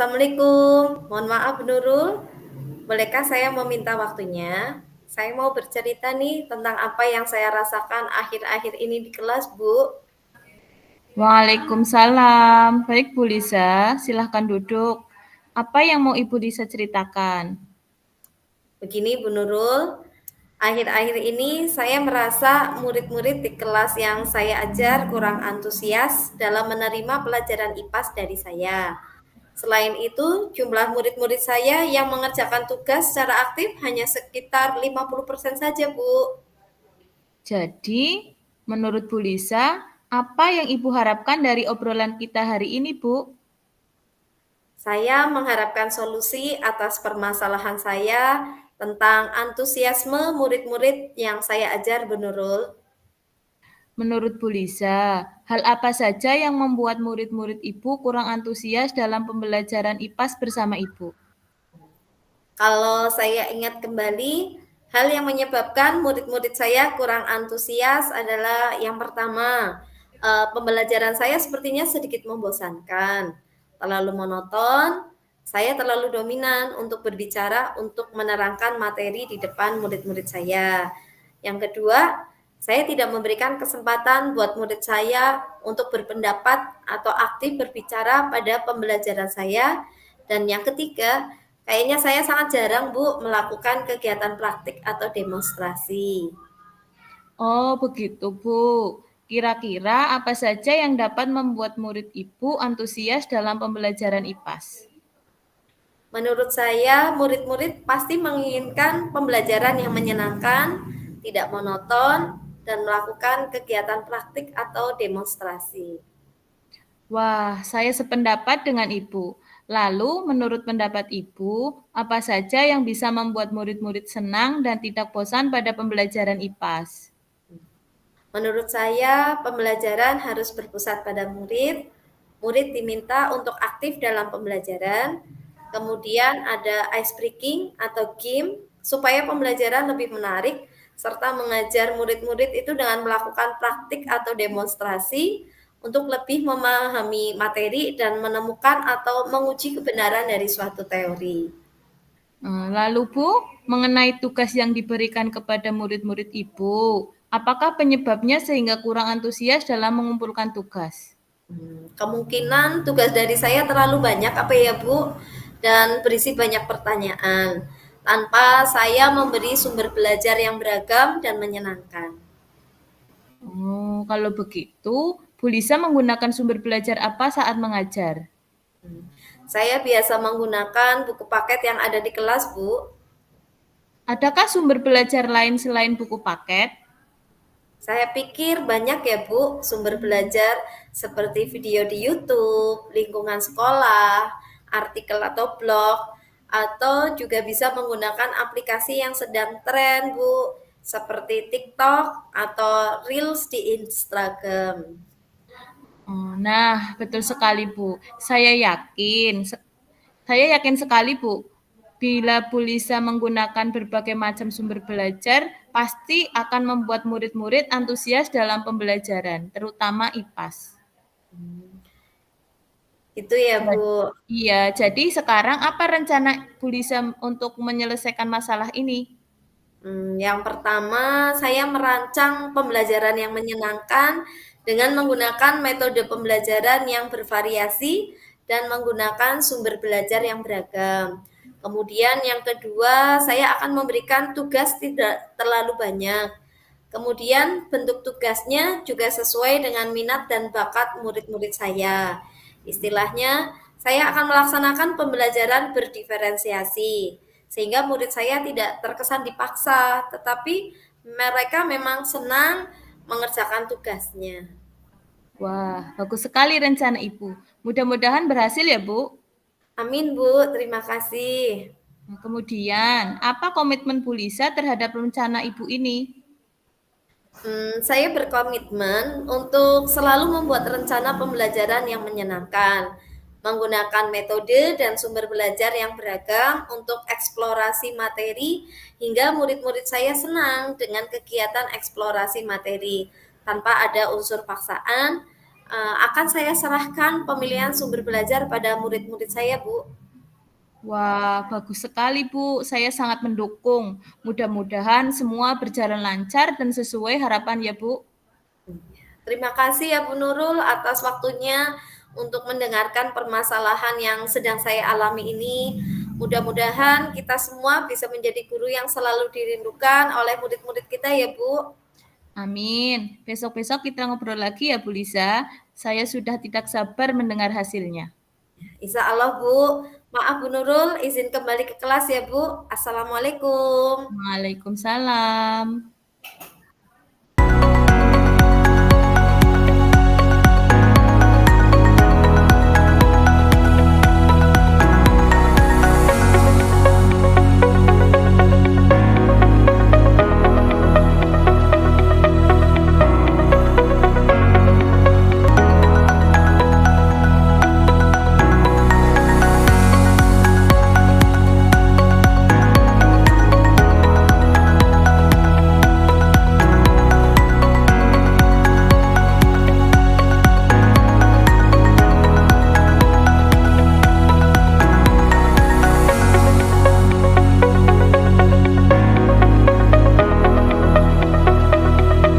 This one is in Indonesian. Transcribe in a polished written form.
Assalamualaikum, mohon maaf Nurul, bolehkah saya meminta waktunya? Saya mau bercerita nih tentang apa yang saya rasakan akhir-akhir ini di kelas, Bu. Waalaikumsalam. Baik, Bu Lisa, silahkan duduk. Apa yang mau Ibu Lisa ceritakan? Begini Bu Nurul, akhir-akhir ini saya merasa murid-murid di kelas yang saya ajar kurang antusias dalam menerima pelajaran IPAS dari saya. Selain itu, jumlah murid-murid saya yang mengerjakan tugas secara aktif hanya sekitar 50% saja, Bu. Jadi, menurut Bu Lisa, apa yang Ibu harapkan dari obrolan kita hari ini, Bu? Saya mengharapkan solusi atas permasalahan saya tentang antusiasme murid-murid yang saya ajar, Bu Nurul. Menurut Bu Lisa, hal apa saja yang membuat murid-murid Ibu kurang antusias dalam pembelajaran IPAS bersama Ibu? Kalau saya ingat kembali, hal yang menyebabkan murid-murid saya kurang antusias adalah yang pertama, pembelajaran saya sepertinya sedikit membosankan, terlalu monoton, saya terlalu dominan untuk berbicara untuk menerangkan materi di depan murid-murid saya. Yang kedua, saya tidak memberikan kesempatan buat murid saya untuk berpendapat atau aktif berbicara pada pembelajaran saya. Dan yang ketiga, kayaknya saya sangat jarang, Bu, melakukan kegiatan praktik atau demonstrasi. Oh, begitu, Bu. Kira-kira apa saja yang dapat membuat murid Ibu antusias dalam pembelajaran IPAS? Menurut saya, murid-murid pasti menginginkan pembelajaran yang menyenangkan, tidak monoton, dan melakukan kegiatan praktik atau demonstrasi. Wah, saya sependapat dengan Ibu. Lalu, menurut pendapat Ibu, apa saja yang bisa membuat murid-murid senang dan tidak bosan pada pembelajaran IPAS? Menurut saya, pembelajaran harus berpusat pada murid. Murid diminta untuk aktif dalam pembelajaran. Kemudian ada ice breaking atau game supaya pembelajaran lebih menarik serta mengajar murid-murid itu dengan melakukan praktik atau demonstrasi untuk lebih memahami materi dan menemukan atau menguji kebenaran dari suatu teori. Lalu, Bu, mengenai tugas yang diberikan kepada murid-murid Ibu, apakah penyebabnya sehingga kurang antusias dalam mengumpulkan tugas? Kemungkinan tugas dari saya terlalu banyak apa ya Bu, dan berisi banyak pertanyaan, tanpa saya memberi sumber belajar yang beragam dan menyenangkan. Oh, kalau begitu, Bu Lisa menggunakan sumber belajar apa saat mengajar? Saya biasa menggunakan buku paket yang ada di kelas, Bu. Adakah sumber belajar lain selain buku paket? Saya pikir banyak ya Bu, sumber belajar seperti video di YouTube, lingkungan sekolah, artikel atau blog, atau juga bisa menggunakan aplikasi yang sedang tren Bu, seperti TikTok atau Reels di Instagram. Oh, nah, betul sekali, Bu. Saya yakin sekali, Bu. Bila Bu Lisa menggunakan berbagai macam sumber belajar, pasti akan membuat murid-murid antusias dalam pembelajaran, terutama IPAS. Itu ya Bu. Jadi sekarang apa rencana Bu Lisa untuk menyelesaikan masalah ini? Yang pertama, saya merancang pembelajaran yang menyenangkan dengan menggunakan metode pembelajaran yang bervariasi dan menggunakan sumber belajar yang beragam. Kemudian yang kedua, saya akan memberikan tugas tidak terlalu banyak. Kemudian bentuk tugasnya juga sesuai dengan minat dan bakat murid-murid saya. Istilahnya, saya akan melaksanakan pembelajaran berdiferensiasi sehingga murid saya tidak terkesan dipaksa, tetapi mereka memang senang mengerjakan tugasnya. Wah, bagus sekali rencana Ibu. Mudah-mudahan berhasil ya, Bu. Amin, Bu. Terima kasih. Nah, kemudian, apa komitmen Bu Lisa terhadap rencana Ibu ini? Saya berkomitmen untuk selalu membuat rencana pembelajaran yang menyenangkan, menggunakan metode dan sumber belajar yang beragam untuk eksplorasi materi hingga murid-murid saya senang dengan kegiatan eksplorasi materi tanpa ada unsur paksaan. akan saya serahkan pemilihan sumber belajar pada murid-murid saya, Bu. Wah, bagus sekali, Bu. Saya sangat mendukung. Mudah-mudahan semua berjalan lancar dan sesuai harapan ya, Bu. Terima kasih ya Bu Nurul atas waktunya untuk mendengarkan permasalahan yang sedang saya alami ini. Mudah-mudahan kita semua bisa menjadi guru yang selalu dirindukan oleh murid-murid kita ya Bu. Amin. Besok-besok kita ngobrol lagi ya, Bu Lisa. Saya sudah tidak sabar mendengar hasilnya. Insya Allah Bu. Maaf Bu Nurul, izin kembali ke kelas ya Bu. Assalamualaikum. Waalaikumsalam.